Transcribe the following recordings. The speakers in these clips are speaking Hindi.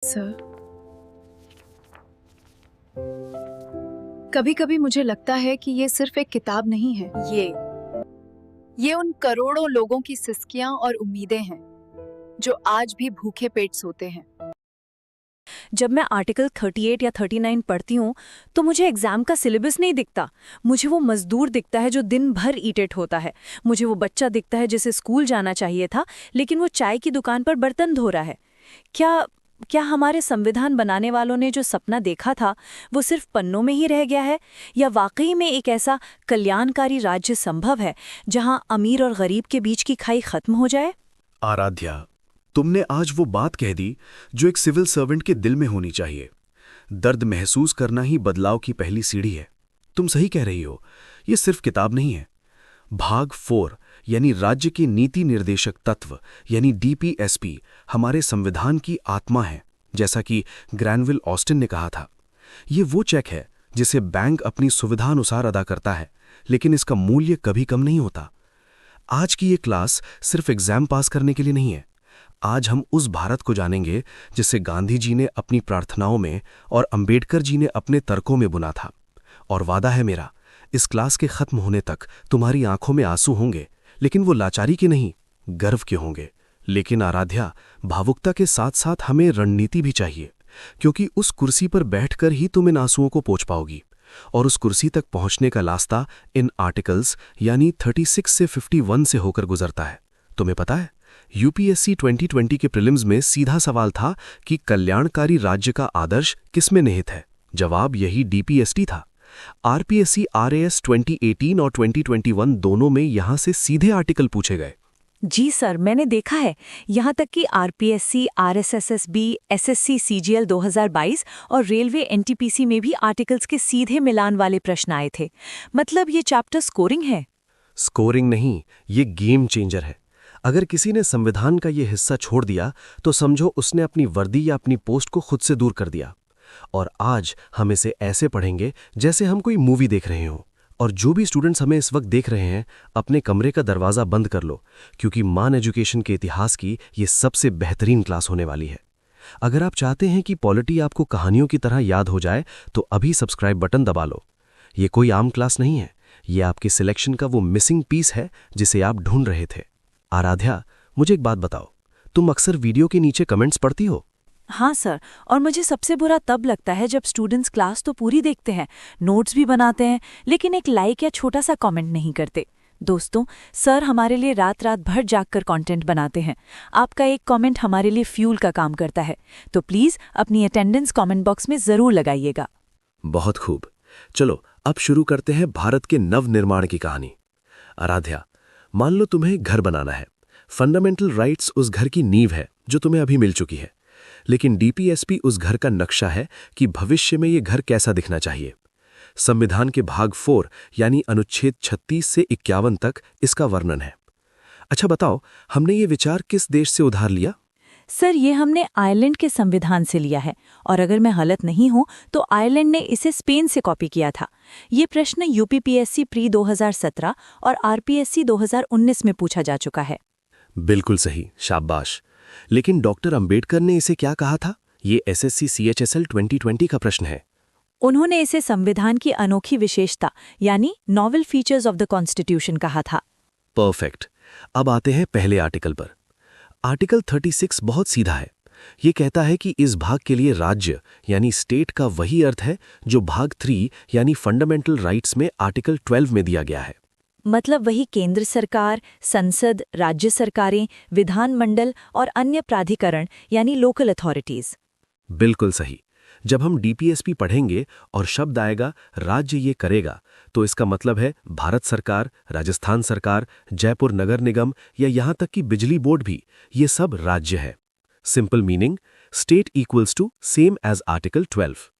सर, कभी कभी मुझे लगता है कि ये सिर्फ एक किताब नहीं है। ये उन करोड़ों लोगों की सिसकियां और उम्मीदें हैं जो आज भी भूखे पेट सोते हैं। जब मैं आर्टिकल 38 या 39 पढ़ती हूँ तो मुझे एग्जाम का सिलेबस नहीं दिखता। मुझे वो मजदूर दिखता है जो दिन भर ईटेट होता है। मुझे वो बच्चा दिखता है जिसे स्कूल जाना चाहिए था लेकिन वो चाय की दुकान पर बर्तन धो रहा है। क्या क्या हमारे संविधान बनाने वालों ने जो सपना देखा था वो सिर्फ पन्नों में ही रह गया है, या वाकई में एक ऐसा कल्याणकारी राज्य संभव है जहां अमीर और गरीब के बीच की खाई खत्म हो जाए? आराध्या, तुमने आज वो बात कह दी जो एक सिविल सर्वेंट के दिल में होनी चाहिए। दर्द महसूस करना ही बदलाव की पहली सीढ़ी है। तुम सही कह रही हो, ये सिर्फ किताब नहीं है। भाग 4 यानी राज्य के नीति निर्देशक तत्व यानी डीपीएसपी हमारे संविधान की आत्मा है, जैसा कि ग्रैनविल ऑस्टिन ने कहा था। ये वो चेक है जिसे बैंक अपनी सुविधानुसार अदा करता है, लेकिन इसका मूल्य कभी कम नहीं होता। आज की ये क्लास सिर्फ एग्जाम पास करने के लिए नहीं है। आज हम उस भारत को जानेंगे जिसे गांधी जी ने अपनी प्रार्थनाओं में और अंबेडकर जी ने अपने तर्कों में बुना था। और वादा है मेरा, इस क्लास के खत्म होने तक तुम्हारी आंखों में आंसू होंगे, लेकिन वो लाचारी के नहीं, गर्व के होंगे। लेकिन आराध्या, भावुकता के साथ साथ हमें रणनीति भी चाहिए, क्योंकि उस कुर्सी पर बैठकर ही तुम इन आंसुओं को पोंछ पाओगी। और उस कुर्सी तक पहुंचने का रास्ता इन आर्टिकल्स यानी 36 से 51 से होकर गुजरता है। तुम्हें पता है, यूपीएससी 2020 के प्रीलिम्स में सीधा सवाल था कि कल्याणकारी राज्य का आदर्श किसमें निहित है। जवाब यही डीपीएसटी था। आरपीएससी आरएएस 2018 और 2021 दोनों में यहां से सीधे आर्टिकल पूछे गए। जी सर, मैंने देखा है। यहाँ तक कि आरपीएससी, आरएसएसबी, एसएससी सीजीएल 2022 और रेलवे एनटीपीसी में भी आर्टिकल्स के सीधे मिलान वाले प्रश्न आए थे। मतलब ये चैप्टर स्कोरिंग है? स्कोरिंग नहीं, ये गेम चेंजर है। अगर किसी ने संविधान का ये हिस्सा छोड़ दिया तो समझो उसने अपनी वर्दी या अपनी पोस्ट को खुद से दूर कर दिया। और आज हम इसे ऐसे पढ़ेंगे जैसे हम कोई मूवी देख रहे हों। और जो भी स्टूडेंट्स हमें इस वक्त देख रहे हैं, अपने कमरे का दरवाज़ा बंद कर लो, क्योंकि मान एजुकेशन के इतिहास की ये सबसे बेहतरीन क्लास होने वाली है। अगर आप चाहते हैं कि पॉलिटी आपको कहानियों की तरह याद हो जाए तो अभी सब्सक्राइब बटन दबा लो। ये कोई आम क्लास नहीं है, ये आपके सिलेक्शन का वो मिसिंग पीस है जिसे आप ढूंढ रहे थे। आराध्या, मुझे एक बात बताओ, तुम अक्सर वीडियो के नीचे कमेंट्स पढ़ती हो? हाँ सर, और मुझे सबसे बुरा तब लगता है जब स्टूडेंट्स क्लास तो पूरी देखते हैं, नोट्स भी बनाते हैं, लेकिन एक लाइक या छोटा सा कमेंट नहीं करते। दोस्तों, सर हमारे लिए रात रात भर जागकर कंटेंट बनाते हैं। आपका एक कमेंट हमारे लिए फ्यूल का काम करता है, तो प्लीज़ अपनी अटेंडेंस कमेंट बॉक्स में ज़रूर लगाइएगा। बहुत खूब। चलो अब शुरू करते हैं भारत के नवनिर्माण की कहानी। आराध्या, मान लो तुम्हें घर बनाना है। फंडामेंटल राइट्स उस घर की नींव है जो तुम्हें अभी मिल चुकी है, लेकिन डीपीएसपी उस घर का नक्शा है कि भविष्य में ये घर कैसा दिखना चाहिए। संविधान के भाग 4 यानी अनुच्छेद 36 से 51 तक इसका वर्णन है। अच्छा बताओ, हमने ये विचार किस देश से उधार लिया? सर, ये हमने आयरलैंड के संविधान से लिया है, और अगर मैं गलत नहीं हूं तो आयरलैंड ने इसे स्पेन से कॉपी किया था। ये प्रश्न यूपीपीएससी प्री 2017 और आरपीएससी 2019 में पूछा जा चुका है। बिल्कुल सही, शाबाश। लेकिन डॉक्टर अंबेडकर ने इसे क्या कहा था? ये एसएससी सीएचएसएल 2020 का प्रश्न है। उन्होंने इसे संविधान की अनोखी विशेषता यानी novel features of the constitution कहा था। परफेक्ट। अब आते हैं पहले आर्टिकल पर। आर्टिकल 36 बहुत सीधा है। ये कहता है कि इस भाग के लिए राज्य यानी स्टेट का वही अर्थ है जो भाग 3 यानी फंडामेंटल राइट्स में आर्टिकल 12 में दिया गया है। मतलब वही केंद्र सरकार, संसद, राज्य सरकारें, विधानमंडल और अन्य प्राधिकरण यानी लोकल अथॉरिटीज। बिल्कुल सही। जब हम डीपीएसपी पढ़ेंगे और शब्द आएगा राज्य ये करेगा, तो इसका मतलब है भारत सरकार, राजस्थान सरकार, जयपुर नगर निगम या यहां तक कि बिजली बोर्ड भी, ये सब राज्य है। Simple meaning, state equals to same as article 12।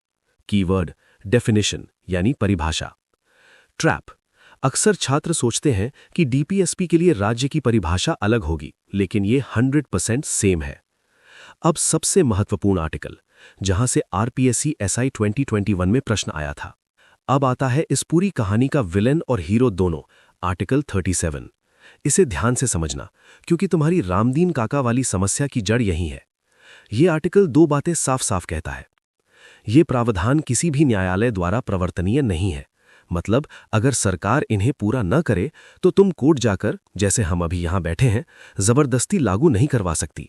Keyword definition यानी परिभाषा। ट्रैप। अक्सर छात्र सोचते हैं कि डीपीएसपी के लिए राज्य की परिभाषा अलग होगी, लेकिन ये 100% सेम है। अब सबसे महत्वपूर्ण आर्टिकल, जहां से आरपीएससी एसआई 2021 में प्रश्न आया था। अब आता है इस पूरी कहानी का विलेन और हीरो दोनों, आर्टिकल 37। इसे ध्यान से समझना, क्योंकि तुम्हारी रामदीन काका वाली समस्या की जड़ यही है। ये आर्टिकल दो बातें साफ साफ कहता है। ये प्रावधान किसी भी न्यायालय द्वारा प्रवर्तनीय नहीं है। मतलब अगर सरकार इन्हें पूरा न करे तो तुम कोर्ट जाकर, जैसे हम अभी यहां बैठे हैं, जबरदस्ती लागू नहीं करवा सकती।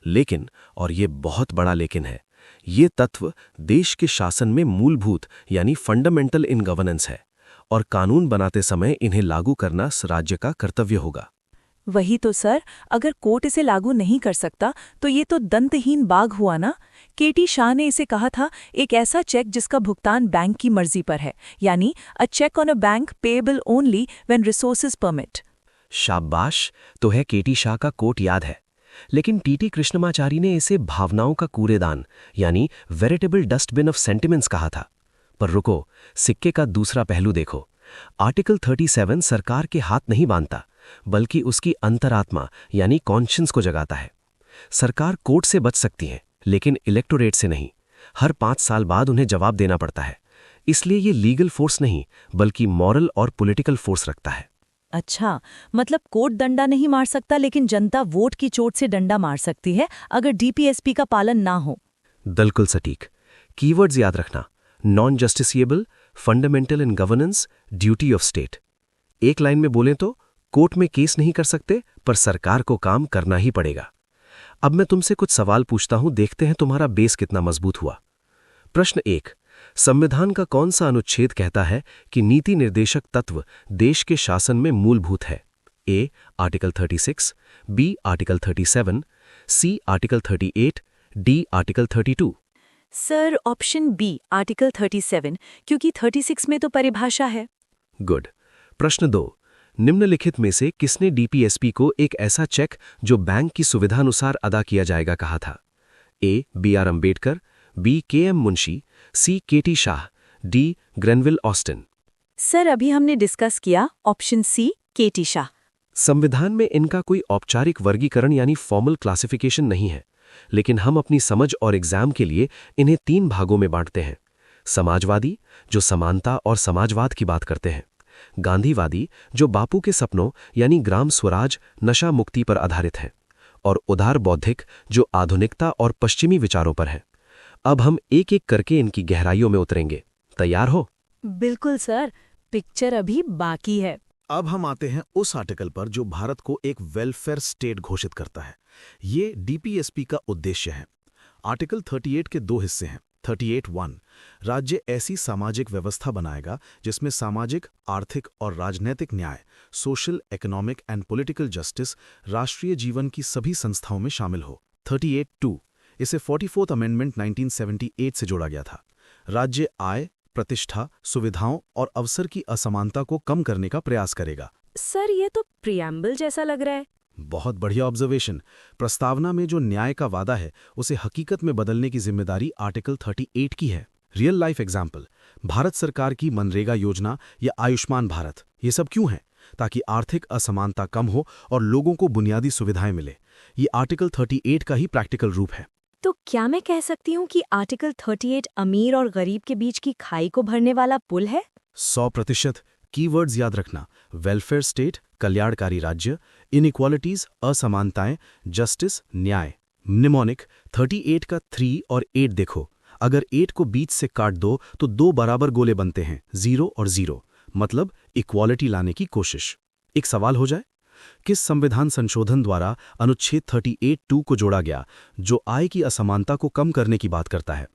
लेकिन, और ये बहुत बड़ा लेकिन है, ये तत्व देश के शासन में मूलभूत यानी फंडामेंटल इन गवर्नेंस है और कानून बनाते समय इन्हें लागू करना राज्य का कर्तव्य होगा। वही तो सर, अगर कोर्ट इसे लागू नहीं कर सकता तो ये तो दंतहीन बाघ हुआ ना। केटी शाह ने इसे कहा था एक ऐसा चेक जिसका भुगतान बैंक की मर्जी पर है, यानी a cheque on a bank payable only when resources permit. शाबाश, तो है केटी शाह का कोट याद है। लेकिन टीटी कृष्णमाचारी ने इसे भावनाओं का कूड़ेदान यानी वेरिटेबल डस्टबिन ऑफ सेंटिमेंट्स कहा था। पर रुको, सिक्के का दूसरा पहलू देखो। आर्टिकल 37 सरकार के हाथ नहीं बांधता, बल्कि उसकी अंतरात्मा यानी कॉन्शियंस को जगाता है। सरकार कोर्ट से बच सकती है, लेकिन इलेक्टोरेट से नहीं। हर 5 साल बाद उन्हें जवाब देना पड़ता है। इसलिए ये लीगल फोर्स नहीं, बल्कि मॉरल और पॉलिटिकल फोर्स रखता है। अच्छा, मतलब कोर्ट डंडा नहीं मार सकता, लेकिन जनता वोट की चोट से डंडा मार सकती है अगर डीपीएसपी का पालन ना हो। बिल्कुल सटीक। कीवर्ड्स याद रखना: non justiciable, fundamental in governance, duty of state. एक लाइन में बोलें तो कोर्ट में केस नहीं कर सकते, पर सरकार को काम करना ही पड़ेगा। अब मैं तुमसे कुछ सवाल पूछता हूं, देखते हैं तुम्हारा बेस कितना मजबूत हुआ। प्रश्न 1, संविधान का कौन सा अनुच्छेद कहता है कि नीति निर्देशक तत्व देश के शासन में मूलभूत है? A article 36, B article 37, C article 38, D article 32। Sir, option B article 37, क्योंकि 36 में तो परिभाषा है। गुड। प्रश्न 2, निम्नलिखित में से किसने डीपीएसपी को एक ऐसा चेक जो बैंक की सुविधानुसार अदा किया जाएगा कहा था? A B R Ambedkar, B K M Munshi, C KT Shah, D Granville Austin. सर, अभी हमने डिस्कस किया ऑप्शन सी केटी शाह। संविधान में इनका कोई औपचारिक वर्गीकरण यानी फॉर्मल क्लासिफिकेशन नहीं है, लेकिन हम अपनी समझ और एग्जाम के लिए इन्हें 3 भागों में बांटते हैं। समाजवादी, जो समानता और समाजवाद की बात करते हैं। गांधीवादी, जो बापू के सपनों यानी ग्राम स्वराज, नशा मुक्ति पर आधारित है। और उदार बौद्धिक, जो आधुनिकता और पश्चिमी विचारों पर है। अब हम एक एक करके इनकी गहराइयों में उतरेंगे। तैयार हो? बिल्कुल सर, पिक्चर अभी बाकी है। अब हम आते हैं उस आर्टिकल पर जो भारत को एक वेलफेयर स्टेट घोषित करता है। ये डीपीएसपी का उद्देश्य है। आर्टिकल 38 के 2 हिस्से हैं। 38(1) राज्य ऐसी सामाजिक व्यवस्था बनाएगा जिसमें सामाजिक, आर्थिक और राजनैतिक न्याय, social, economic and political justice राष्ट्रीय जीवन की सभी संस्थाओं में शामिल हो। 38(2) इसे 44th अमेंडमेंट 1978 से जोड़ा गया था। राज्य आय, प्रतिष्ठा, सुविधाओं और अवसर की असमानता को कम करने का प्रयास करेगा। सर, ये तो प्रियम्बल जैसा लग रहा है। बहुत बढ़िया ऑब्जर्वेशन। प्रस्तावना में जो न्याय का वादा है उसे हकीकत में बदलने की जिम्मेदारी आर्टिकल 38 की है। रियल लाइफ एग्जाम्पल, भारत सरकार की मनरेगा योजना या आयुष्मान भारत, ये सब क्यों है? ताकि आर्थिक असमानता कम हो और लोगों को बुनियादी सुविधाएं मिले। ये आर्टिकल 38 का ही प्रैक्टिकल रूप है। तो क्या मैं कह सकती हूँ कि आर्टिकल 38 अमीर और गरीब के बीच की खाई को भरने वाला पुल है? 100%। कीवर्ड्स याद रखना: वेलफेयर स्टेट, कल्याणकारी राज्य, इनइक्वालिटीज, असमानताएं, जस्टिस, न्याय। निमोनिक 38 का 3 और 8 देखो। अगर 8 को बीच से काट दो तो 2 बराबर गोले बनते हैं, 0 और 0, मतलब इक्वालिटी लाने की कोशिश। एक सवाल हो जाए, किस संविधान संशोधन द्वारा अनुच्छेद 38(2) को जोड़ा गया जो आय की असमानता को कम करने की बात करता है?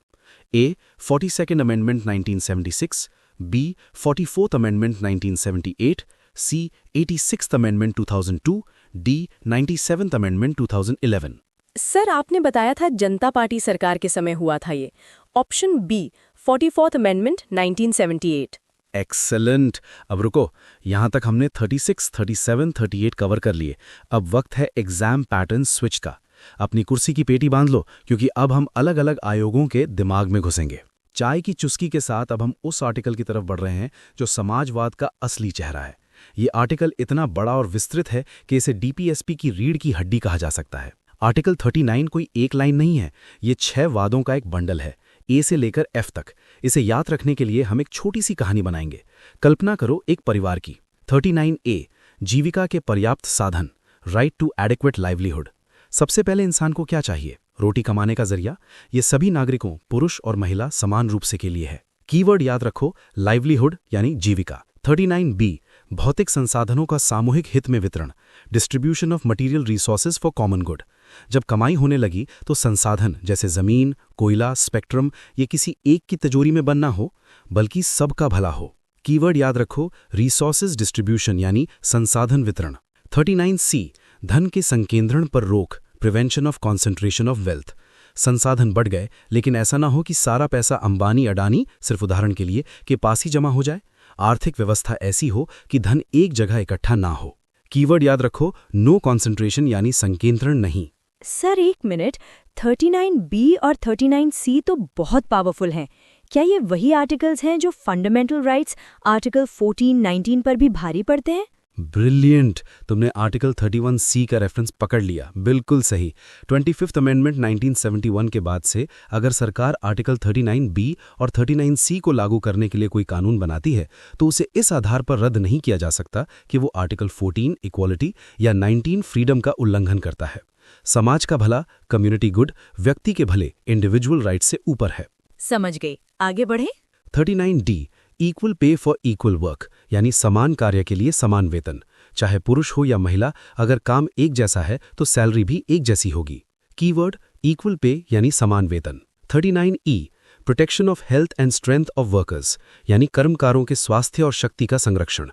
A 42nd amendment 1976, B 44th amendment 1978, C 86th amendment 2002, D 97th amendment 2011। Sir, आपने बताया था जनता पार्टी सरकार के समय हुआ था ये। Option B 44th amendment 1978। Excellent. अब रुको, यहां तक हमने 36, 37, 38 कवर कर लिए। अब वक्त है एग्जाम पैटर्न स्विच का। अपनी कुर्सी की पेटी बांध लो, क्योंकि अब हम अलग अलग आयोगों के दिमाग में घुसेंगे। चाय की चुस्की के साथ अब हम उस आर्टिकल की तरफ बढ़ रहे हैं जो समाजवाद का असली चेहरा है। ये आर्टिकल इतना बड़ा और विस्तृत है कि इसे डीपीएसपी की रीढ़ की हड्डी कहा जा सकता है। आर्टिकल 39 कोई एक लाइन नहीं है, ये 6 वादों का एक बंडल है, ए से लेकर एफ तक। इसे याद रखने के लिए हम एक छोटी सी कहानी बनाएंगे। कल्पना करो एक परिवार की। 39A, जीविका के पर्याप्त साधन, राइट टू एडिक्वेट लाइवलीहुड। सबसे पहले इंसान को क्या चाहिए? रोटी कमाने का जरिया, ये सभी नागरिकों, पुरुष और महिला समान रूप से के लिए है। कीवर्ड याद रखो, लाइवलीहुड यानी जीविका। 39B, भौतिक संसाधनों का सामूहिक हित में वितरण, distribution of material resources for common good. जब कमाई होने लगी तो संसाधन जैसे जमीन, कोयला, स्पेक्ट्रम, ये किसी एक की तिजोरी में बनना हो, बल्कि सबका भला हो। कीवर्ड याद रखो, रिसोर्सेज डिस्ट्रीब्यूशन यानी संसाधन वितरण। 39C, धन के संकेंद्रण पर रोक, prevention of concentration of wealth. संसाधन बढ़ गए, लेकिन ऐसा ना हो कि सारा पैसा अंबानी अडानी, सिर्फ उदाहरण के लिए, के पास ही जमा हो जाए। आर्थिक व्यवस्था ऐसी हो कि धन एक जगह इकट्ठा ना हो। कीवर्ड याद रखो, नो कॉन्सेंट्रेशन यानी संकेंद्रण नहीं। सर एक मिनट, 39B और 39C तो बहुत पावरफुल हैं। क्या ये वही आर्टिकल्स हैं जो फंडामेंटल राइट्स आर्टिकल 14-19 पर भी भारी पड़ते हैं? ब्रिलियंट, तुमने आर्टिकल 31C का रेफरेंस पकड़ लिया, बिल्कुल सही। 25th अमेंडमेंट 1971 के बाद से अगर सरकार आर्टिकल 39B और 39C को लागू करने के लिए कोई कानून बनाती है तो उसे इस आधार पर रद्द नहीं किया जा सकता कि वो आर्टिकल 14 इक्वालिटी या 19 फ्रीडम का उल्लंघन करता है। समाज का भला, कम्युनिटी गुड, व्यक्ति के भले, इंडिविजुअल राइट से ऊपर है। समझ गई, आगे बढ़े। 39D, equal pay for equal work यानी समान कार्य के लिए समान वेतन। चाहे पुरुष हो या महिला, अगर काम एक जैसा है तो सैलरी भी एक जैसी होगी। कीवर्ड इक्वल पे यानी समान वेतन। 39E, protection of health and strength of workers यानी कर्मकारों के स्वास्थ्य और शक्ति का संरक्षण।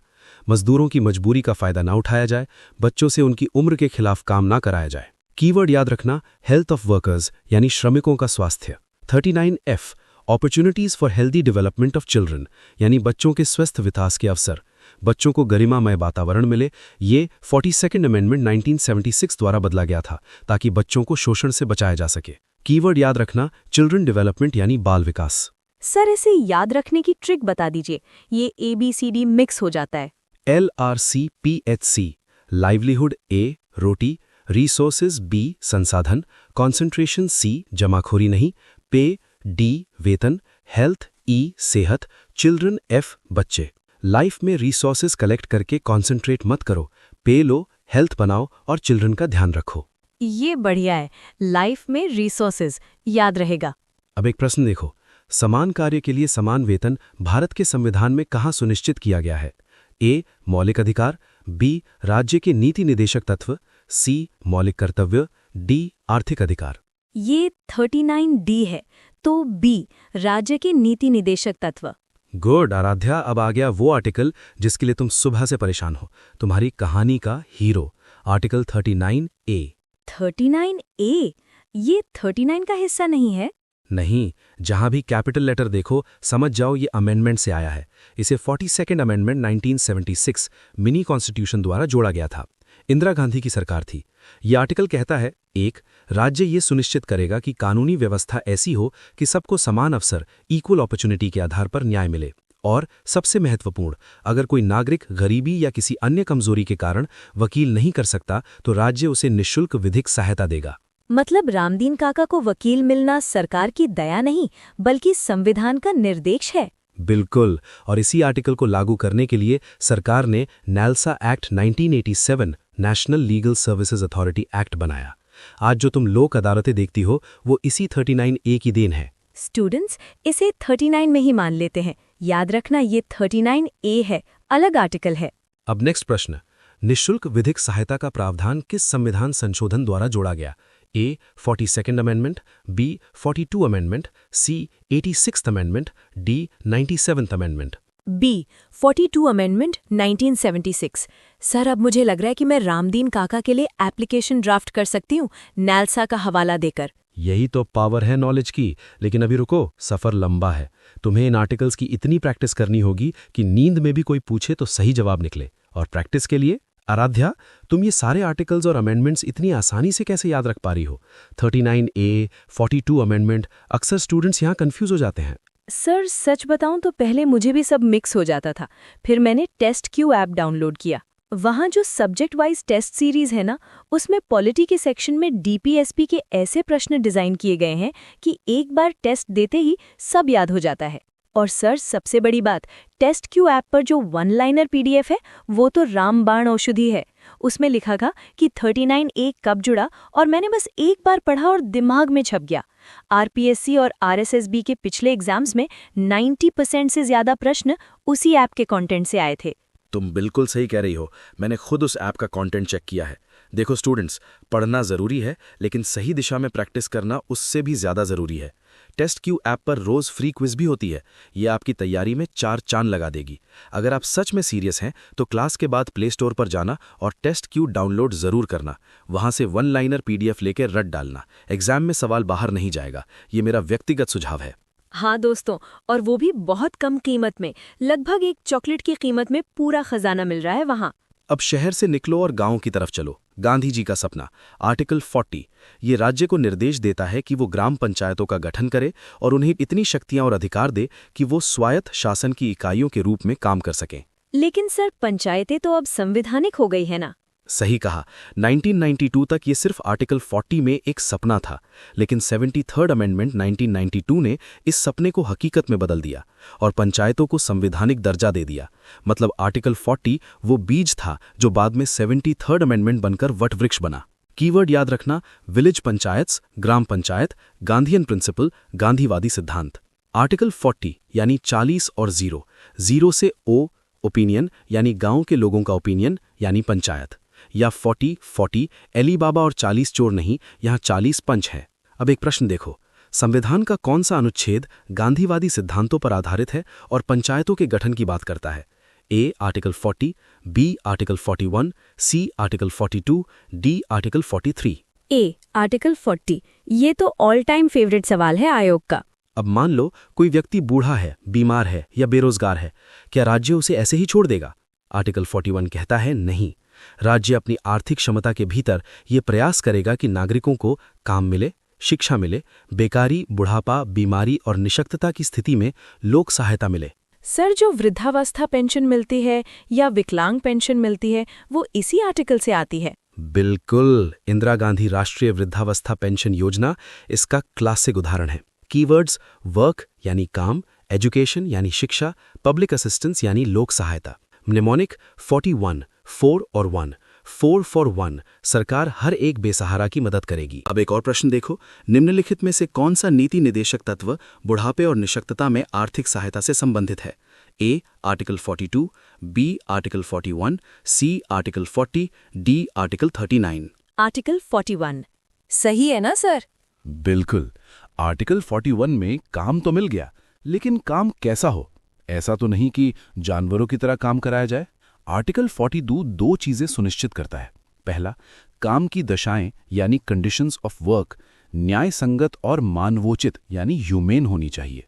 मजदूरों की मजबूरी का फायदा ना उठाया जाए, बच्चों से उनकी उम्र के खिलाफ काम ना कराया जाए। कीवर्ड याद रखना, हेल्थ ऑफ वर्कर्स यानी श्रमिकों का स्वास्थ्य। 39F, opportunities for healthy development of children यानी बच्चों के स्वस्थ विकास के अवसर, बच्चों को गरिमामय वातावरण मिले। ये 42nd अमेंडमेंट 1976 द्वारा बदला गया था ताकि बच्चों को शोषण से बचाया जा सके। कीवर्ड याद रखना, चिल्ड्रन डेवलपमेंट यानी बाल विकास। सर इसे याद रखने की ट्रिक बता दीजिए, ये ABCD मिक्स हो जाता है। LRCPHC, livelihood A, roti, resources B, संसाधन, कॉन्सेंट्रेशन C, जमाखोरी नहीं, पे D, वेतन, हेल्थ E, सेहत, चिल्ड्रन F, बच्चे। लाइफ में रिसोर्सेज कलेक्ट करके कॉन्सेंट्रेट मत करो, पे लो, हेल्थ बनाओ और चिल्ड्रन का ध्यान रखो। ये बढ़िया है, लाइफ में रिसोर्सेज याद रहेगा। अब एक प्रश्न देखो, समान कार्य के लिए समान वेतन भारत के संविधान में कहाँ सुनिश्चित किया गया है? A, मौलिक अधिकार, B, राज्य के नीति निदेशक तत्व, C, मौलिक कर्तव्य, D, आर्थिक अधिकार। ये 39D है, तो B, राज्य के नीति निदेशक तत्व। गुड आराध्या, अब आ गया वो आर्टिकल जिसके लिए तुम सुबह से परेशान हो, तुम्हारी कहानी का हीरो, आर्टिकल 39A। 39A, ये 39 का हिस्सा नहीं है? नहीं, जहां भी कैपिटल लेटर देखो समझ जाओ ये अमेंडमेंट से आया है। इसे 42nd अमेंडमेंट 1976 मिनी कॉन्स्टिट्यूशन द्वारा जोड़ा गया था। इंदिरा गांधी की सरकार थी। ये आर्टिकल कहता है, 1, राज्य ये सुनिश्चित करेगा कि कानूनी व्यवस्था ऐसी हो कि सबको समान अवसर, इक्वल अपॉर्चुनिटी के आधार पर न्याय मिले। और सबसे महत्वपूर्ण, अगर कोई नागरिक गरीबी या किसी अन्य कमजोरी के कारण वकील नहीं कर सकता तो राज्य उसे निःशुल्क विधिक सहायता देगा। मतलब रामदीन काका को वकील मिलना सरकार की दया नहीं, बल्कि संविधान का निर्देश है। बिल्कुल, और इसी आर्टिकल को लागू करने के लिए सरकार ने NALSA act 1987 national legal services authority act बनाया। आज जो तुम लोक अदालतें देखती हो वो इसी 39A की देन है। स्टूडेंट्स इसे 39 में ही मान लेते हैं, याद रखना ये 39A है, अलग आर्टिकल है। अब नेक्स्ट प्रश्न, निःशुल्क विधिक सहायता का प्रावधान किस संविधान संशोधन द्वारा जोड़ा गया? A, 42nd amendment, B, 42 amendment, C, 86th amendment, D, 97th amendment. B, 42 amendment 1976। Sir अब मुझे लग रहा है कि मैं रामदीन काका के लिए एप्लीकेशन ड्राफ्ट कर सकती हूँ नालसा का हवाला देकर। यही तो पावर है नॉलेज की। लेकिन अभी रुको, सफर लंबा है। तुम्हें इन आर्टिकल्स की इतनी प्रैक्टिस करनी होगी कि नींद में भी कोई पूछे तो सही जवाब निकले। और प्रैक्टिस के लिए आराध्या, तुम ये सारे आर्टिकल्स और अमेंडमेंट्स इतनी आसानी से कैसे याद रख पा रही हो? 39A, 42 अमेंडमेंट, अक्सर स्टूडेंट्स यहाँ कंफ्यूज हो जाते हैं। सर सच बताऊं तो पहले मुझे भी सब मिक्स हो जाता था। फिर मैंने टेस्ट क्यू ऐप डाउनलोड किया। वहाँ जो सब्जेक्ट वाइज टेस्ट सीरीज है ना, उसमें पॉलिटी के सेक्शन में DPSP के ऐसे प्रश्न डिजाइन किए गए हैं कि एक बार टेस्ट देते ही सब याद हो जाता है। और सर सबसे बड़ी बात, टेस्ट क्यू ऐप पर जो 1 लाइनर PDF है वो तो रामबाण औषधि है। उसमें लिखा था कि 39A कब जुड़ा और मैंने बस एक बार पढ़ा और दिमाग में छप गया। आरपीएससी और आरएसएसबी के पिछले एग्जाम्स में 90% से ज्यादा प्रश्न उसी ऐप के कंटेंट से आए थे। तुम बिल्कुल सही कह रही हो, मैंने खुद उस ऐप का कंटेंट चेक किया है। देखो स्टूडेंट्स, पढ़ना ज़रूरी है, लेकिन सही दिशा में प्रैक्टिस करना उससे भी ज़्यादा ज़रूरी है। टेस्ट क्यू ऐप पर रोज़ फ्री क्विज भी होती है। ये आपकी तैयारी में 4 चांद लगा देगी। अगर आप सच में सीरियस हैं तो क्लास के बाद प्ले स्टोर पर जाना और टेस्ट क्यू डाउनलोड ज़रूर करना। वहाँ से 1 लाइनर PDF लेकर रट डालना। एग्जाम में सवाल बाहर नहीं जाएगा। ये मेरा व्यक्तिगत सुझाव है। हाँ दोस्तों, और वो भी बहुत कम कीमत में, लगभग एक चॉकलेट की कीमत में पूरा खजाना मिल रहा है वहाँ। अब शहर से निकलो और गांव की तरफ चलो। गांधी जी का सपना, आर्टिकल 40, ये राज्य को निर्देश देता है कि वो ग्राम पंचायतों का गठन करे और उन्हें इतनी शक्तियां और अधिकार दे कि वो स्वायत्त शासन की इकाइयों के रूप में काम कर सकें। लेकिन सर, पंचायतें तो अब संवैधानिक हो गई है ना? सही कहा। 1992 तक ये सिर्फ आर्टिकल 40 में एक सपना था, लेकिन 73rd अमेंडमेंट 1992 ने इस सपने को हकीकत में बदल दिया और पंचायतों को संवैधानिक दर्जा दे दिया। मतलब आर्टिकल 40 वो बीज था जो बाद में 73rd अमेंडमेंट बनकर वटवृक्ष बना। कीवर्ड याद रखना, विलेज पंचायत्स, ग्राम पंचायत, गांधीयन प्रिंसिपल, गांधीवादी सिद्धांत। आर्टिकल 40 यानी 40 और 0 से ओ, ओपिनियन यानी गांव के लोगों का ओपिनियन यानी पंचायत, या 40 एली बाबा और 40 चोर नहीं, यहाँ 40 पंच है। अब एक प्रश्न देखो, संविधान का कौन सा अनुच्छेद गांधीवादी सिद्धांतों पर आधारित है और पंचायतों के गठन की बात करता है? A article 40, B article 41, C article 42, D article 43। A article 40, ये तो ऑल टाइम फेवरेट सवाल है आयोग का। अब मान लो कोई व्यक्ति बूढ़ा है, बीमार है या बेरोजगार है, क्या राज्य उसे ऐसे ही छोड़ देगा? आर्टिकल 41 कहता है नहीं, राज्य अपनी आर्थिक क्षमता के भीतर ये प्रयास करेगा कि नागरिकों को काम मिले, शिक्षा मिले, बेकारी, बुढ़ापा, बीमारी और निशक्तता की स्थिति में लोक सहायता मिले। सर, जो वृद्धावस्था पेंशन मिलती है या विकलांग पेंशन मिलती है, वो इसी आर्टिकल से आती है। बिल्कुल, इंदिरा गांधी राष्ट्रीय वृद्धावस्था पेंशन योजना इसका क्लासिक उदाहरण है। कीवर्ड्स वर्क यानी काम, एजुकेशन यानी शिक्षा, पब्लिक असिस्टेंस यानी लोक सहायता। निमोनिक 41, 4 और 1, 4 for 1, सरकार हर एक बेसहारा की मदद करेगी। अब एक और प्रश्न देखो, निम्नलिखित में से कौन सा नीति निदेशक तत्व बुढ़ापे और निशक्तता में आर्थिक सहायता से संबंधित है? A article 42, B article 41, C article 40, D article 39। Article 41 सही है ना सर? बिल्कुल, आर्टिकल 41 में काम तो मिल गया, लेकिन काम कैसा हो? ऐसा तो नहीं कि जानवरों की तरह काम कराया जाए। आर्टिकल 42 दो चीजें सुनिश्चित करता है। पहला, काम की दशाएं यानी कंडीशंस ऑफ वर्क न्याय संगत और मानवोचित यानी ह्यूमेन होनी चाहिए।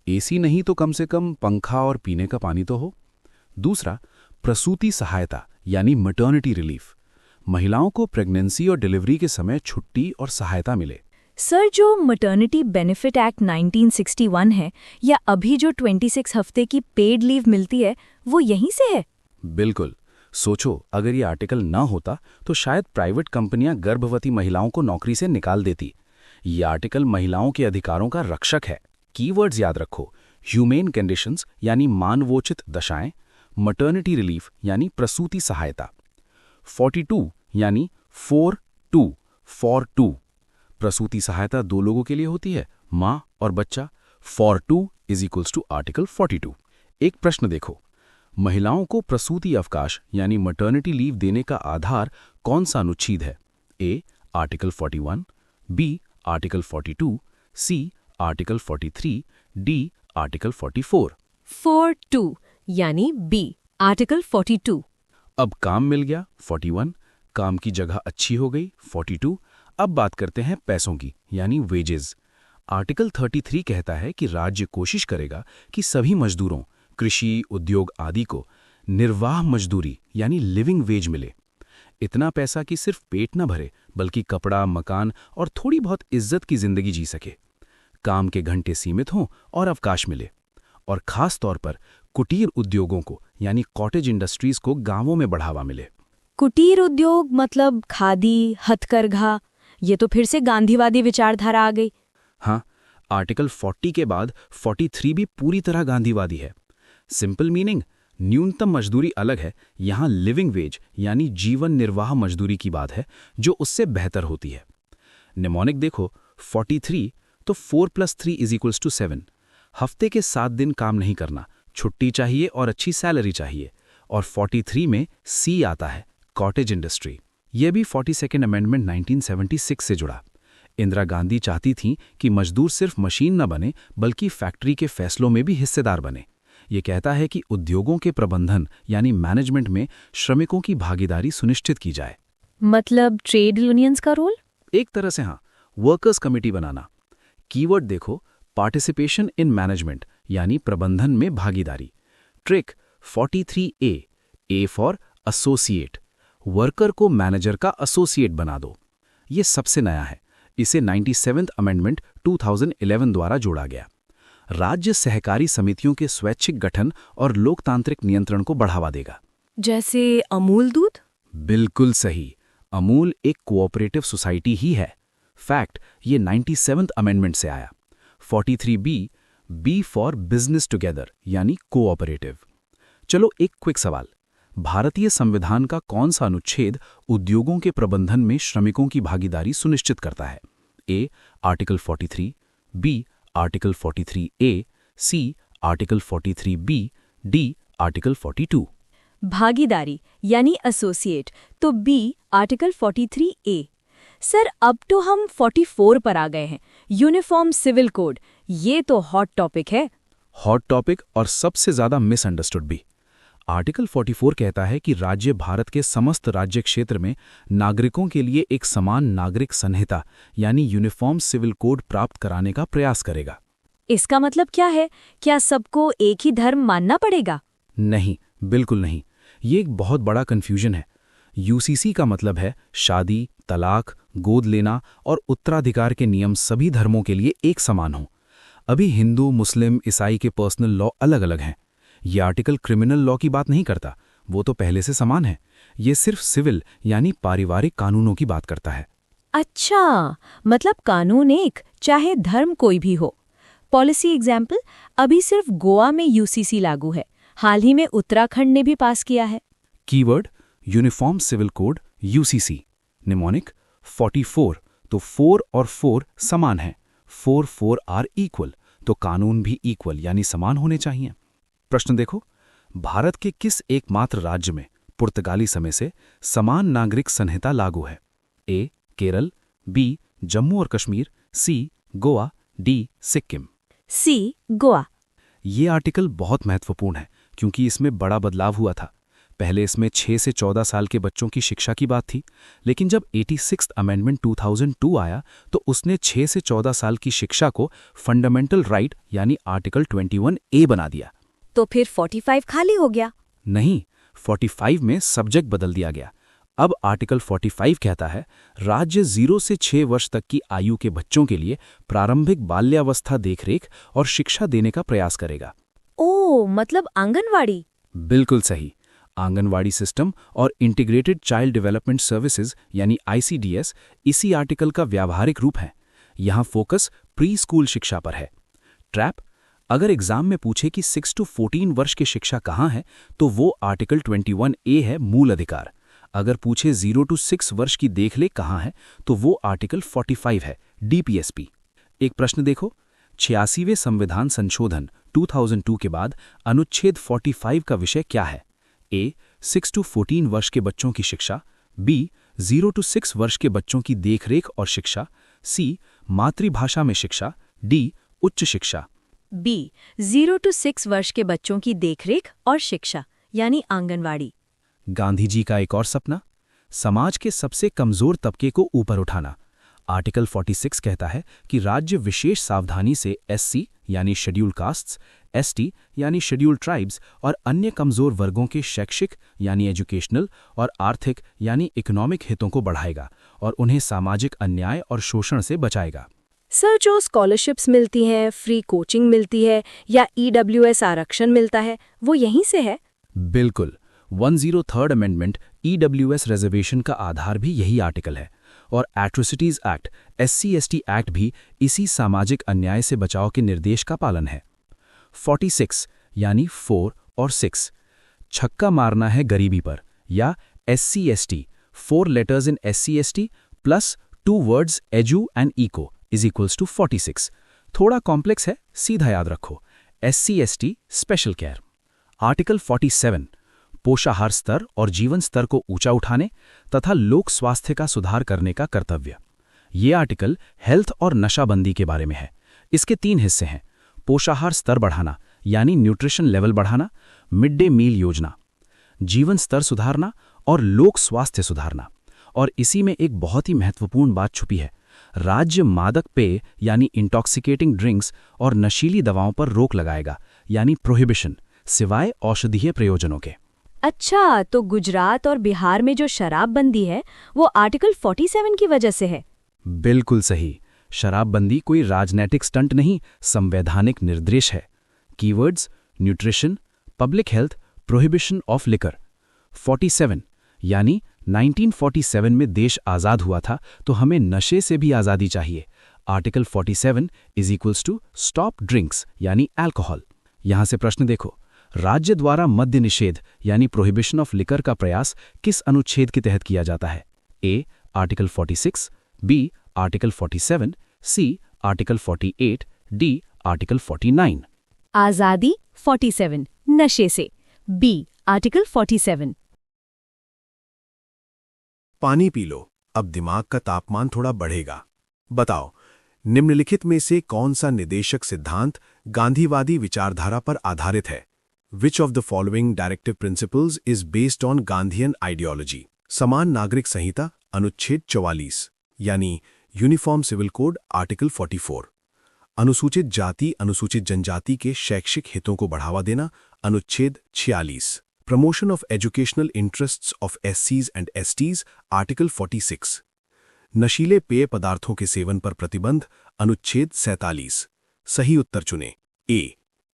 एसी नहीं तो कम से कम पंखा और पीने का पानी तो हो। दूसरा, प्रसूति सहायता यानी मैटर्निटी रिलीफ, महिलाओं को प्रेगनेंसी और डिलीवरी के समय छुट्टी और सहायता मिले। सर, जो मटर्निटी बेनिफिट एक्ट 1961 है या अभी जो 26 हफ्ते की पेड लीव मिलती है, वो यहीं से है? बिल्कुल। सोचो, अगर ये आर्टिकल ना होता तो शायद प्राइवेट कंपनियां गर्भवती महिलाओं को नौकरी से निकाल देती। ये आर्टिकल महिलाओं के अधिकारों का रक्षक है। कीवर्ड्स याद रखो, ह्यूमेन कंडीशंस यानी मानवोचित दशाएं, मटर्निटी रिलीफ यानी प्रसूति सहायता। 42 यानी 4-2, फॉर 2, प्रसूति सहायता 2 लोगों के लिए होती है, माँ और बच्चा। Four 2 is equals to article 42। एक प्रश्न देखो, महिलाओं को प्रसूति अवकाश यानी मटर्निटी लीव देने का आधार कौन सा अनुच्छेद है? A article 41, B article 42, C article 43, D article 44। 42 यानी बी आर्टिकल 42। अब काम मिल गया 41, काम की जगह अच्छी हो गई 42। अब बात करते हैं पैसों की यानी वेजेस। आर्टिकल 33 कहता है कि राज्य कोशिश करेगा कि सभी मजदूरों, कृषि, उद्योग आदि को निर्वाह मजदूरी यानी लिविंग वेज मिले। इतना पैसा कि सिर्फ पेट न भरे बल्कि कपड़ा, मकान और थोड़ी बहुत इज्जत की जिंदगी जी सके। काम के घंटे सीमित हों और अवकाश मिले। और खास तौर पर कुटीर उद्योगों को यानी कॉटेज इंडस्ट्रीज को गांवों में बढ़ावा मिले। कुटीर उद्योग मतलब खादी, हथकरघा, ये तो फिर से गांधीवादी विचारधारा आ गई। हाँ, आर्टिकल 40 के बाद 43 भी पूरी तरह गांधीवादी है। सिंपल मीनिंग, न्यूनतम मजदूरी अलग है, यहाँ लिविंग वेज यानी जीवन निर्वाह मजदूरी की बात है जो उससे बेहतर होती है। निमोनिक देखो 43 तो 4+3 = 7। हफ्ते के 7 दिन काम नहीं करना, छुट्टी चाहिए और अच्छी सैलरी चाहिए। और 43 में सी आता है, कॉटेज इंडस्ट्री। यह भी 42nd अमेंडमेंट 1976 से जुड़ा। इंदिरा गांधी चाहती थीं कि मजदूर सिर्फ मशीन न बने बल्कि फैक्ट्री के फैसलों में भी हिस्सेदार बने। ये कहता है कि उद्योगों के प्रबंधन यानी मैनेजमेंट में श्रमिकों की भागीदारी सुनिश्चित की जाए। मतलब ट्रेड यूनियंस का रोल? एक तरह से हाँ, वर्कर्स कमेटी बनाना। कीवर्ड देखो, पार्टिसिपेशन इन मैनेजमेंट यानी प्रबंधन में भागीदारी। Trick 43A, A for associate, worker को मैनेजर का एसोसिएट बना दो। ये सबसे नया है, इसे 97th अमेंडमेंट 2011 द्वारा जोड़ा गया। राज्य सहकारी समितियों के स्वैच्छिक गठन और लोकतांत्रिक नियंत्रण को बढ़ावा देगा। जैसे अमूल दूध? बिल्कुल सही, अमूल एक कोऑपरेटिव सोसाइटी ही है। फैक्ट, ये 97th अमेंडमेंट से आया। 43B, B for business together यानी कोऑपरेटिव। चलो एक क्विक सवाल, भारतीय संविधान का कौन सा अनुच्छेद उद्योगों के प्रबंधन में श्रमिकों की भागीदारी सुनिश्चित करता है? A article 43, B article 43A, C article 43B, D article 42। भागीदारी यानी एसोसिएट, तो बी आर्टिकल 43A। सर अब तो हम 44 पर आ गए हैं, यूनिफॉर्म सिविल कोड। ये तो हॉट टॉपिक है। हॉट टॉपिक और सबसे ज्यादा मिसअंडरस्टूड भी। आर्टिकल 44 कहता है कि राज्य भारत के समस्त राज्य क्षेत्र में नागरिकों के लिए एक समान नागरिक संहिता यानी यूनिफॉर्म सिविल कोड प्राप्त कराने का प्रयास करेगा। इसका मतलब क्या है? क्या सबको एक ही धर्म मानना पड़ेगा? नहीं, बिल्कुल नहीं। ये एक बहुत बड़ा कंफ्यूजन है। यूसीसी का मतलब है शादी, तलाक, गोद लेना और उत्तराधिकार के नियम सभी धर्मों के लिए एक समान हों। अभी हिंदू, मुस्लिम, ईसाई के पर्सनल लॉ अलग अलग हैं। ये आर्टिकल क्रिमिनल लॉ की बात नहीं करता, वो तो पहले से समान है। ये सिर्फ सिविल यानी पारिवारिक कानूनों की बात करता है। अच्छा, मतलब कानून एक, चाहे धर्म कोई भी हो। पॉलिसी एग्जाम्पल, अभी सिर्फ गोवा में यूसीसी लागू है, हाल ही में उत्तराखंड ने भी पास किया है। Keyword uniform civil code UCC. Mnemonic 44 तो 4 और 4 समान हैं, 4 आर इक्वल, तो कानून भी इक्वल यानी समान होने चाहिए। प्रश्न देखो, भारत के किस एकमात्र राज्य में पुर्तगाली समय से समान नागरिक संहिता लागू है? ए केरल, बी जम्मू और कश्मीर, सी गोवा, डी सिक्किम। सी गोवा। ये आर्टिकल बहुत महत्वपूर्ण है क्योंकि इसमें बड़ा बदलाव हुआ था। पहले इसमें 6 से 14 साल के बच्चों की शिक्षा की बात थी, लेकिन जब 86th अमेंडमेंट 2002 आया तो उसने 6 से 14 साल की शिक्षा को फंडामेंटल राइट यानी आर्टिकल 21A बना दिया। तो फिर 45 खाली हो गया? नहीं, 45 में सब्जेक्ट बदल दिया गया। अब आर्टिकल 45 कहता है राज्य 0 से 6 वर्ष तक की आयु के बच्चों के लिए प्रारंभिक बाल्यावस्था देखरेख और शिक्षा देने का प्रयास करेगा। ओह, मतलब आंगनवाड़ी। बिल्कुल सही। आंगनवाड़ी सिस्टम और इंटीग्रेटेड चाइल्ड डेवलपमेंट सर्विसेज यानी ICDS इसी आर्टिकल का व्यावहारिक रूप है। यहाँ फोकस प्री स्कूल शिक्षा पर है। ट्रैप, अगर एग्जाम में पूछे कि 6 to 14 वर्ष की शिक्षा कहाँ है तो वो आर्टिकल 21A है, मूल अधिकार। अगर पूछे 0 to 6 वर्ष की देखरेख कहाँ है तो वो आर्टिकल 45 है, DPSP। एक प्रश्न देखो, 86वें संविधान संशोधन 2002 के बाद अनुच्छेद 45 का विषय क्या है? ए 6 to 14 वर्ष के बच्चों की शिक्षा, बी 0 to 6 वर्ष के बच्चों की देखरेख और शिक्षा, सी मातृभाषा में शिक्षा, डी उच्च शिक्षा। बी 0 to 6 वर्ष के बच्चों की देखरेख और शिक्षा यानी आंगनवाड़ी। गांधी जी का एक और सपना, समाज के सबसे कमजोर तबके को ऊपर उठाना। आर्टिकल 46 कहता है कि राज्य विशेष सावधानी से SC यानी शेड्यूल कास्ट्स, ST यानी शेड्यूल ट्राइब्स और अन्य कमजोर वर्गों के शैक्षिक यानी एजुकेशनल और आर्थिक यानी इकोनॉमिक हितों को बढ़ाएगा और उन्हें सामाजिक अन्याय और शोषण से बचाएगा। सर, जो स्कॉलरशिप्स मिलती हैं, फ्री कोचिंग मिलती है या EWS आरक्षण मिलता है, वो यहीं से है? बिल्कुल। 103rd अमेंडमेंट EWS रिजर्वेशन का आधार भी यही आर्टिकल है और एट्रोसिटीज एक्ट, SC/ST एक्ट भी इसी सामाजिक अन्याय से बचाव के निर्देश का पालन है। 46 यानी 4 और 6, छक्का मारना है गरीबी पर, या SC/ST, 4 letters in SC/ST plus 2 words edu and eco is equals to 46। थोड़ा कॉम्प्लेक्स है, सीधा याद रखो। SC/ST special care. आर्टिकल 47 पोषाहार स्तर और जीवन स्तर को ऊंचा उठाने तथा लोक स्वास्थ्य का सुधार करने का कर्तव्य। ये आर्टिकल हेल्थ और नशाबंदी के बारे में है। इसके 3 हिस्से हैं: पोषाहार स्तर बढ़ाना यानी न्यूट्रिशन लेवल बढ़ाना, मिड डे मील योजना, जीवन स्तर सुधारना और लोक स्वास्थ्य सुधारना। और इसी में एक बहुत ही महत्वपूर्ण बात छुपी है। राज्य मादक पेय यानी इंटॉक्सिकेटिंग ड्रिंक्स और नशीली दवाओं पर रोक लगाएगा, यानी प्रोहिबिशन, सिवाय औषधीय प्रयोजनों के। अच्छा, तो गुजरात और बिहार में जो शराबबंदी है वो आर्टिकल 47 की वजह से है। बिल्कुल सही। शराबबंदी कोई राजनैतिक स्टंट नहीं, संवैधानिक निर्देश है। Keywords: nutrition, public health, prohibition of liquor. 47 यानी 1947 में देश आज़ाद हुआ था, तो हमें नशे से भी आज़ादी चाहिए। Article 47 is equals to stop drinks यानी अल्कोहल। यहां से प्रश्न देखो, राज्य द्वारा मद्य निषेध यानी प्रोहिबिशन ऑफ लिकर का प्रयास किस अनुच्छेद के तहत किया जाता है? A. Article 46, B. Article 47, C. Article 48, D. Article 49। आज़ादी 47, नशे से बी. आर्टिकल 47। पानी पी लो, अब दिमाग का तापमान थोड़ा बढ़ेगा। बताओ, निम्नलिखित में से कौन सा निदेशक सिद्धांत गांधीवादी विचारधारा पर आधारित है? Which of the following directive principles is based on Gandhian ideology? समान नागरिक संहिता अनुच्छेद 44 यानी यूनिफॉर्म सिविल कोड आर्टिकल 44। अनुसूचित जाति अनुसूचित जनजाति के शैक्षिक हितों को बढ़ावा देना अनुच्छेद 46। Promotion of educational interests of SCs and STs article 46। नशीले पेय पदार्थों के सेवन पर प्रतिबंध अनुच्छेद 47। सही उत्तर चुनें। ए.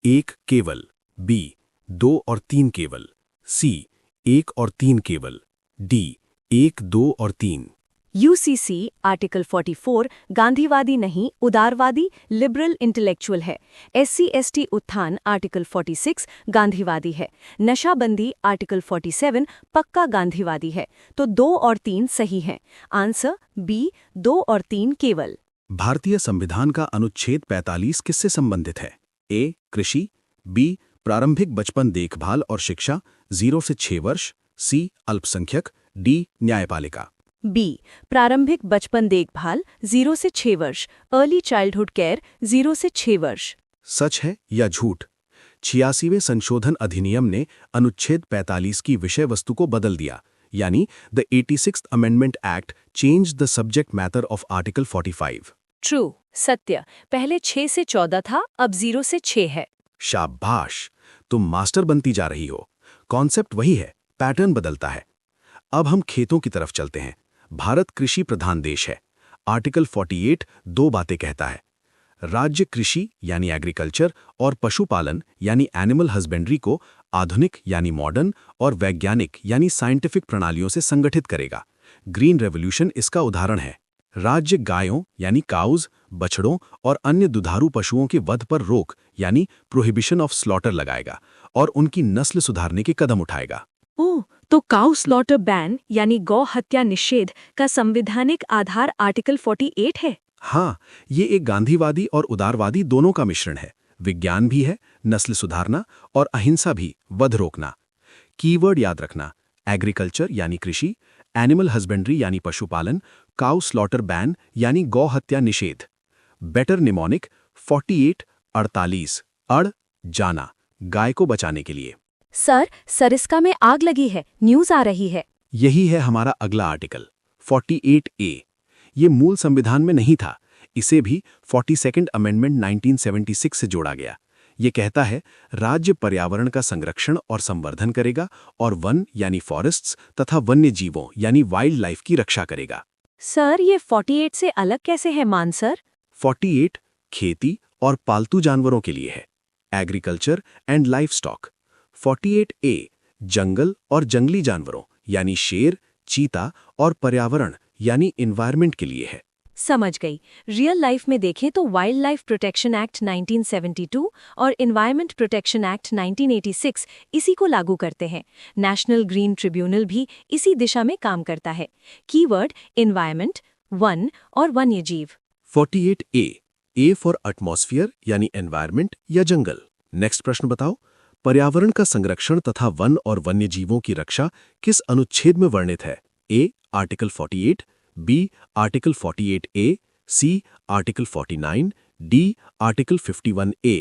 1 केवल, बी. 2 और 3 केवल, सी. 1 और 3 केवल, डी. 1, 2 और 3। UCC आर्टिकल 44 गांधीवादी नहीं, उदारवादी लिबरल इंटेलेक्चुअल है। SC/ST उत्थान आर्टिकल 46 गांधीवादी है। नशाबंदी आर्टिकल 47 पक्का गांधीवादी है। तो 2 और 3 सही हैं। आंसर बी, 2 और 3 केवल। भारतीय संविधान का अनुच्छेद 45 किससे संबंधित है? ए. कृषि, बी. प्रारंभिक बचपन देखभाल और शिक्षा 0 से 6 वर्ष, सी. अल्पसंख्यक, डी. न्यायपालिका। बी. प्रारंभिक बचपन देखभाल 0 से 6 वर्ष, अर्ली चाइल्डहुड केयर 0 से 6 वर्ष। सच है या झूठ? 86वें संशोधन अधिनियम ने अनुच्छेद 45 की विषय वस्तु को बदल दिया, यानी the 86th amendment act change the subject matter of article 45। True, सत्य। पहले 6 से 14 था, अब 0 से 6 है। शाबाश, तुम मास्टर बनती जा रही हो। कॉन्सेप्ट वही है, पैटर्न बदलता है। अब हम खेतों की तरफ चलते हैं। भारत कृषि प्रधान देश है। आर्टिकल 48 2 बातें कहता है। राज्य कृषि यानी एग्रीकल्चर और पशुपालन यानी एनिमल हस्बेंड्री को आधुनिक यानी मॉडर्न और वैज्ञानिक यानी साइंटिफिक प्रणालियों से संगठित करेगा। ग्रीन रेवोल्यूशन इसका उदाहरण है। राज्य गायों यानी काउज, बछड़ों और अन्य दुधारू पशुओं के वध पर रोक यानी प्रोहिबिशन ऑफ स्लॉटर लगाएगा और उनकी नस्ल सुधारने के कदम उठाएगा। ओह, तो काउ स्लॉटर बैन यानी गौ हत्या निषेध का संवैधानिक आधार आर्टिकल 48 है। हाँ, ये एक गांधीवादी और उदारवादी दोनों का मिश्रण है। विज्ञान भी है, नस्ल सुधारना और अहिंसा भी, वध रोकना। कीवर्ड याद रखना: एग्रीकल्चर यानी कृषि, एनिमल हस्बेंड्री यानी पशुपालन, काउ स्लॉटर बैन यानी गौ हत्या निषेध। बेटर निमोनिक 48 48 अड़ जाना, गाय को बचाने के लिए। सर, सरिस्का में आग लगी है, न्यूज आ रही है। यही है हमारा अगला आर्टिकल 48A। ये मूल संविधान में नहीं था, इसे भी 42nd अमेंडमेंट 1976 से जोड़ा गया। ये कहता है, राज्य पर्यावरण का संरक्षण और संवर्धन करेगा और वन यानी फॉरेस्ट्स तथा वन्य जीवों यानी वाइल्ड लाइफ की रक्षा करेगा। सर, ये 48 से अलग कैसे है मान सर? 48 खेती और पालतू जानवरों के लिए है, agriculture and life stock. 48A जंगल और जंगली जानवरों यानी शेर, चीता और पर्यावरण यानी इन्वायरमेंट के लिए है। समझ गई। रियल लाइफ में देखें तो वाइल्ड लाइफ प्रोटेक्शन एक्ट 1972 और एनवायरनमेंट प्रोटेक्शन एक्ट 1986 इसी को लागू करते हैं। नेशनल ग्रीन ट्रिब्यूनल भी इसी दिशा में काम करता है। कीवर्ड एनवायरनमेंट, वन और वन्यजीव। 48A, ए फॉर एटमॉस्फेयर यानी एनवायरनमेंट या जंगल। नेक्स्ट प्रश्न बताओ, पर्यावरण का संरक्षण तथा वन और वन्यजीवों की रक्षा किस अनुच्छेद में वर्णित है? A article 48, B article 48A, C article 49, D article 51A।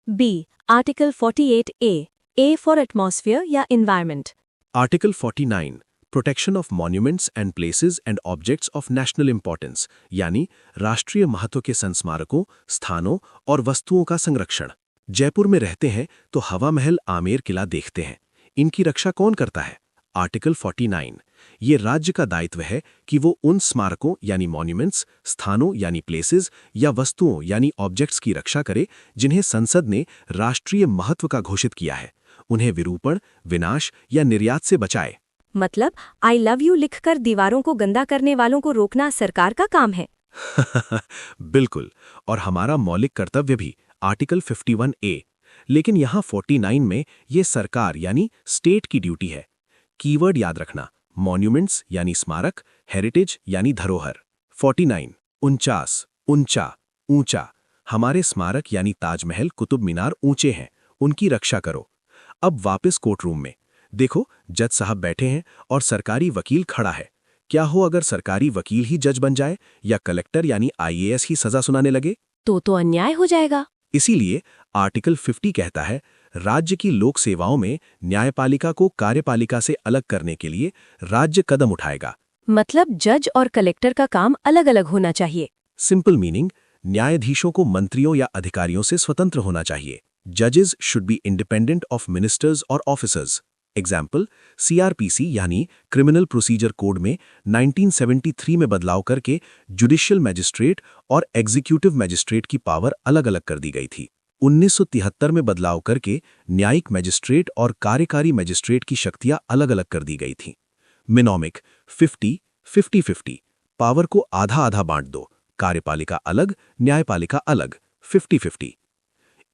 B article 48A, A for atmosphere या environment. Article 49, protection of monuments and places and objects of national importance, यानी राष्ट्रीय महत्व के संस्मारकों, स्थानों और वस्तुओं का संरक्षण। जयपुर में रहते हैं तो हवा महल, आमेर किला देखते हैं। इनकी रक्षा कौन करता है? आर्टिकल 49, ये राज्य का दायित्व है कि वो उन स्मारकों यानी मॉन्यूमेंट्स, स्थानों यानी प्लेसेस या वस्तुओं यानी ऑब्जेक्ट्स की रक्षा करे जिन्हें संसद ने राष्ट्रीय महत्व का घोषित किया है। उन्हें विरूपण, विनाश या निर्यात से बचाए। मतलब आई लव यू लिखकर दीवारों को गंदा करने वालों को रोकना सरकार का काम है। बिल्कुल, और हमारा मौलिक कर्तव्य भी, आर्टिकल 51A। लेकिन यहाँ 49 में ये सरकार यानी स्टेट की ड्यूटी है। कीवर्ड याद रखना, मॉन्यूमेंट्स यानी स्मारक, हेरिटेज यानी धरोहर। 49, 49, ऊंचा, ऊंचा। हमारे स्मारक यानी ताजमहल, कुतुब मीनार ऊंचे हैं, उनकी रक्षा करो। अब वापस कोर्टरूम में देखो, जज साहब बैठे हैं और सरकारी वकील खड़ा है। क्या हो अगर सरकारी वकील ही जज बन जाए या कलेक्टर यानी IAS ही सजा सुनाने लगे? तो अन्याय हो जाएगा। इसीलिए आर्टिकल 50 कहता है, राज्य की लोक सेवाओं में न्यायपालिका को कार्यपालिका से अलग करने के लिए राज्य कदम उठाएगा। मतलब जज और कलेक्टर का काम अलग अलग होना चाहिए। सिंपल मीनिंग, न्यायाधीशों को मंत्रियों या अधिकारियों से स्वतंत्र होना चाहिए। जजेस should be independent of ministers और ऑफिसर्स। एग्जाम्पल, CRPC यानी क्रिमिनल प्रोसीजर कोड में 1973 में बदलाव करके जुडिशियल मैजिस्ट्रेट और एग्जीक्यूटिव मैजिस्ट्रेट की पावर अलग अलग कर दी गई थी। 1973 में बदलाव करके न्यायिक मैजिस्ट्रेट और कार्यकारी मैजिस्ट्रेट की शक्तियां अलग अलग कर दी गई थीं। मिनोमिक 50-50-50, पावर को आधा आधा बांट दो, कार्यपालिका अलग, न्यायपालिका अलग, 50-50।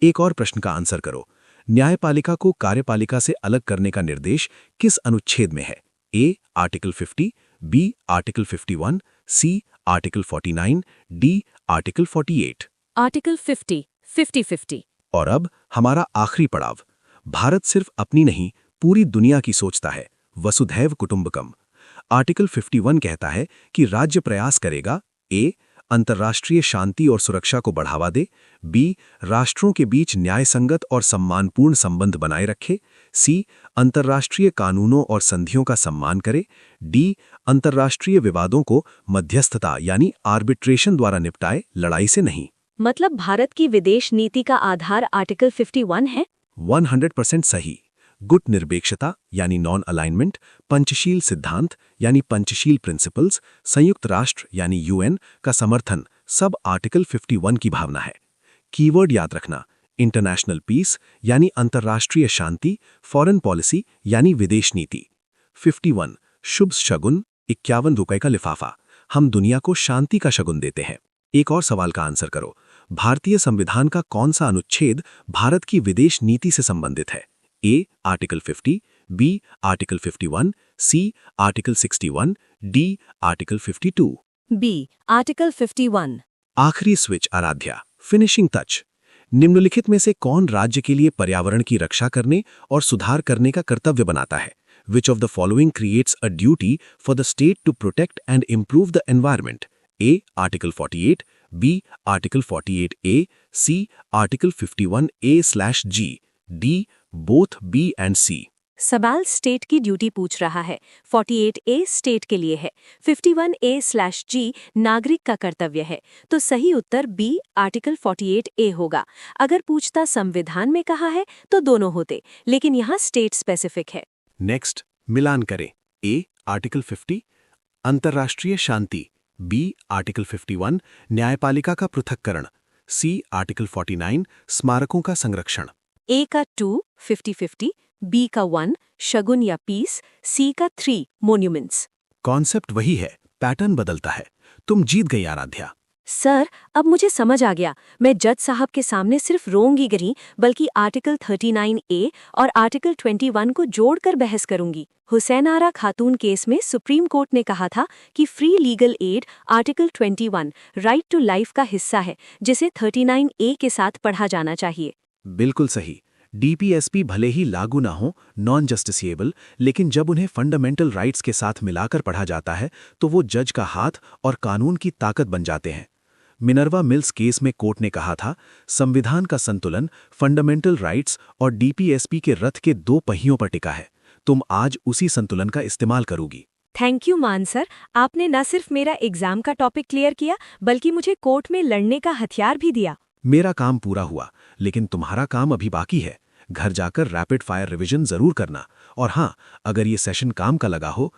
एक और प्रश्न का आंसर करो, न्यायपालिका को कार्यपालिका से अलग करने का निर्देश किस अनुच्छेद में है? A article 50, B article 51, C article 49, D article 48। Article 50, 50-50। और अब हमारा आखिरी पड़ाव। भारत सिर्फ अपनी नहीं, पूरी दुनिया की सोचता है, वसुधैव कुटुंबकम। आर्टिकल 51 कहता है कि राज्य प्रयास करेगा, ए अंतर्राष्ट्रीय शांति और सुरक्षा को बढ़ावा दे, बी राष्ट्रों के बीच न्यायसंगत और सम्मानपूर्ण संबंध बनाए रखे, सी अंतर्राष्ट्रीय कानूनों और संधियों का सम्मान करे, डी अंतर्राष्ट्रीय विवादों को मध्यस्थता यानी आर्बिट्रेशन द्वारा निपटाए, लड़ाई से नहीं। मतलब भारत की विदेश नीति का आधार आर्टिकल 51 है। 100% सही। गुट निरपेक्षता यानी नॉन अलाइनमेंट, पंचशील सिद्धांत यानी पंचशील प्रिंसिपल्स, संयुक्त राष्ट्र यानी UN का समर्थन, सब आर्टिकल 51 की भावना है। कीवर्ड याद रखना, इंटरनेशनल पीस यानी अंतर्राष्ट्रीय शांति, फॉरेन पॉलिसी यानी विदेश नीति। 51 शुभ शगुन, 51 रुपए का लिफाफा, हम दुनिया को शांति का शगुन देते हैं। एक और सवाल का आंसर करो, भारतीय संविधान का कौन सा अनुच्छेद भारत की विदेश नीति से संबंधित है? A article 50, B article 51, C article 61, D article 52। B article 51। आखिरी स्विच आराध्या, फिनिशिंग टच। निम्नलिखित में से कौन राज्य के लिए पर्यावरण की रक्षा करने और सुधार करने का कर्तव्य बनाता है? Which of the following creates a duty for the state to protect and improve the environment? A article 48, B article 48A, C article 51A/G, D both B and C। सवाल स्टेट की ड्यूटी पूछ रहा है। 48A स्टेट के लिए है, 51A/G नागरिक का कर्तव्य है, तो सही उत्तर B आर्टिकल 48A होगा। अगर पूछता संविधान में कहा है तो दोनों होते, लेकिन यहाँ स्टेट स्पेसिफिक है। नेक्स्ट मिलान करें। ए आर्टिकल 50 अंतर्राष्ट्रीय शांति, बी आर्टिकल 51 न्यायपालिका का पृथक्करण, सी आर्टिकल 49 स्मारकों का संरक्षण। ए का 2 50-50, बी का 1 शगुन या पीस, सी का 3 मॉन्यूमेंट्स। कॉन्सेप्ट वही है, पैटर्न बदलता है। तुम जीत गई आराध्या। सर, अब मुझे समझ आ गया। मैं जज साहब के सामने सिर्फ रोंगी नहीं, बल्कि आर्टिकल 39A और आर्टिकल 21 को जोड़कर बहस करूंगी। हुसैन आरा खातून केस में सुप्रीम कोर्ट ने कहा था कि free legal aid article 21 right to life का हिस्सा है, जिसे 39A के साथ पढ़ा जाना चाहिए। बिल्कुल सही। डीपीएसपी भले ही लागू ना हो, नॉन जस्टिसिएबल, लेकिन जब उन्हें फंडामेंटल राइट्स के साथ मिलाकर पढ़ा जाता है तो वो जज का हाथ और कानून की ताकत बन जाते हैं। मिनर्वा मिल्स केस में कोर्ट ने कहा था, संविधान का संतुलन फंडामेंटल राइट्स और डीपीएसपी के रथ के दो पहियों पर टिका है। तुम आज उसी संतुलन का इस्तेमाल करोगी। थैंक यू मान सर, आपने न सिर्फ मेरा एग्जाम का टॉपिक क्लियर किया, बल्कि मुझे कोर्ट में लड़ने का हथियार भी दिया। मेरा काम पूरा हुआ, लेकिन तुम्हारा काम अभी बाकी है। घर जाकर रैपिड फायर रिवीजन जरूर करना। और हाँ, अगर ये सेशन काम का लगा हो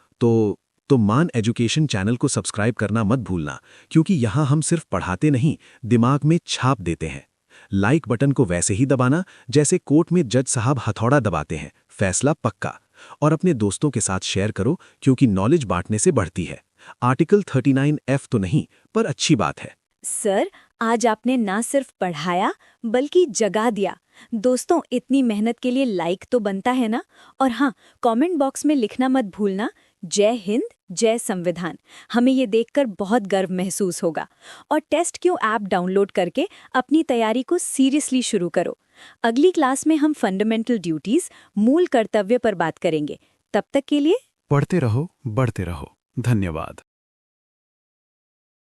तो मान एजुकेशन चैनल को सब्सक्राइब करना मत भूलना, क्योंकि यहाँ हम सिर्फ पढ़ाते नहीं, दिमाग में छाप देते हैं। लाइक बटन को वैसे ही दबाना जैसे कोर्ट में जज साहब हथौड़ा दबाते हैं। फैसला पक्का। और अपने दोस्तों के साथ शेयर करो, क्योंकि नॉलेज बांटने से बढ़ती है। आर्टिकल 39F तो नहीं, पर अच्छी बात है। सर, आज आपने ना सिर्फ पढ़ाया बल्कि जगा दिया। दोस्तों, इतनी मेहनत के लिए लाइक तो बनता है ना? और हाँ, कमेंट बॉक्स में लिखना मत भूलना, जय हिंद, जय संविधान। हमें ये देखकर बहुत गर्व महसूस होगा। और टेस्ट क्यू ऐप डाउनलोड करके अपनी तैयारी को सीरियसली शुरू करो। अगली क्लास में हम फंडामेंटल ड्यूटीज, मूल कर्तव्य पर बात करेंगे। तब तक के लिए पढ़ते रहो, बढ़ते रहो। धन्यवाद।